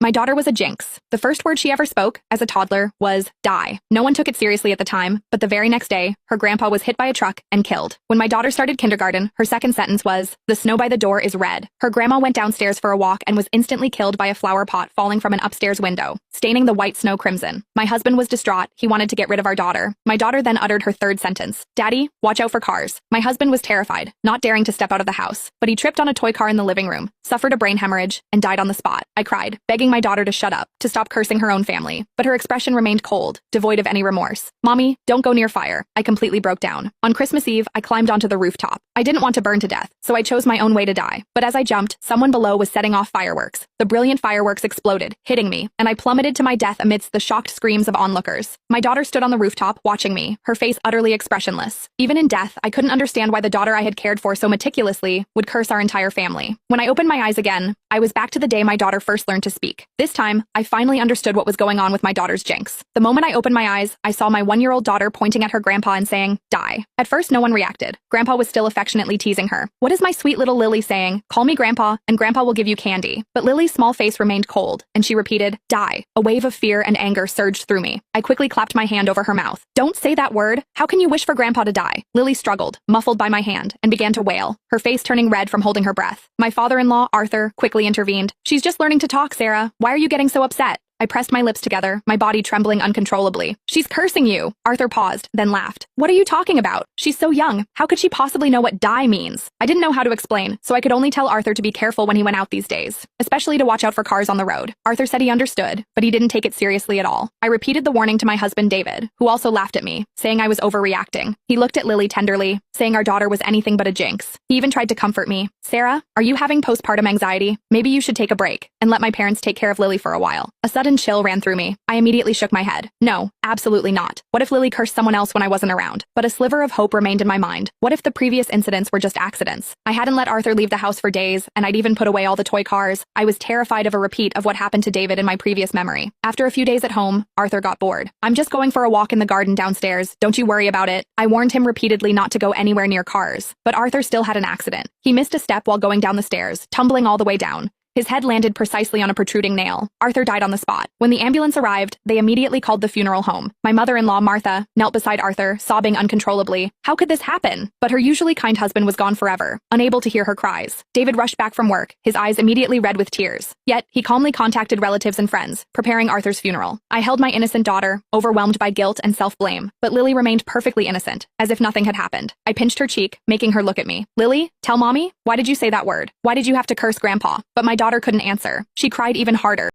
My daughter was a jinx. The first word she ever spoke, as a toddler, was die. No one took it seriously at the time, but the very next day, her grandpa was hit by a truck and killed. When my daughter started kindergarten, her second sentence was, the snow by the door is red. Her grandma went downstairs for a walk and was instantly killed by a flower pot falling from an upstairs window, staining the white snow crimson. My husband was distraught. He wanted to get rid of our daughter. My daughter then uttered her third sentence, Daddy, watch out for cars. My husband was terrified, not daring to step out of the house, but he tripped on a toy car in the living room, suffered a brain hemorrhage, and died on the spot. I cried, begging my daughter to shut up, to stop cursing her own family, but her expression remained cold, devoid of any remorse. Mommy, don't go near fire. I completely broke down. On Christmas Eve, I climbed onto the rooftop. I didn't want to burn to death, so I chose my own way to die. But as I jumped, someone below was setting off fireworks. The brilliant fireworks exploded, hitting me, and I plummeted to my death amidst the shocked screams of onlookers. My daughter stood on the rooftop, watching me, her face utterly expressionless. Even in death, I couldn't understand why the daughter I had cared for so meticulously would curse our entire family. When I opened my eyes again, I was back to the day my daughter first learned to speak. This time, I finally understood what was going on with my daughter's jinx. The moment I opened my eyes, I saw my 1-year-old daughter pointing at her grandpa and saying, die. At first, no one reacted. Grandpa was still affectionately teasing her. What is my sweet little Lily saying? Call me Grandpa, and Grandpa will give you candy. But Lily's small face remained cold, and she repeated, die. A wave of fear and anger surged through me. I quickly clapped my hand over her mouth. Don't say that word. How can you wish for Grandpa to die? Lily struggled, muffled by my hand, and began to wail, her face turning red from holding her breath. My father-in-law, Arthur, quickly intervened. She's just learning to talk, Sarah. Why are you getting so upset? I pressed my lips together, my body trembling uncontrollably. She's cursing you. Arthur paused, then laughed. What are you talking about? She's so young. How could she possibly know what die means? I didn't know how to explain, so I could only tell Arthur to be careful when he went out these days, especially to watch out for cars on the road. Arthur said he understood, but he didn't take it seriously at all. I repeated the warning to my husband, David, who also laughed at me, saying I was overreacting. He looked at Lily tenderly, saying our daughter was anything but a jinx. He even tried to comfort me. Sarah, are you having postpartum anxiety? Maybe you should take a break and let my parents take care of Lily for a while. A sudden chill ran through me. I immediately shook my head. No, absolutely not. What if Lily cursed someone else when I wasn't around? But a sliver of hope remained in my mind. What if the previous incidents were just accidents? I hadn't let Arthur leave the house for days, and I'd even put away all the toy cars. I was terrified of a repeat of what happened to David in my previous memory. After a few days at home, Arthur got bored. I'm just going for a walk in the garden downstairs. Don't you worry about it. I warned him repeatedly not to go anywhere near cars. But Arthur still had an accident. He missed a step while going down the stairs, tumbling all the way down. His head landed precisely on a protruding nail. Arthur died on the spot. When the ambulance arrived, they immediately called the funeral home. My mother-in-law, Martha, knelt beside Arthur, sobbing uncontrollably. How could this happen? But her usually kind husband was gone forever, unable to hear her cries. David rushed back from work, his eyes immediately red with tears. Yet, he calmly contacted relatives and friends, preparing Arthur's funeral. I held my innocent daughter, overwhelmed by guilt and self-blame. But Lily remained perfectly innocent, as if nothing had happened. I pinched her cheek, making her look at me. Lily, tell Mommy, why did you say that word? Why did you have to curse Grandpa? But my daughter couldn't answer. She cried even harder.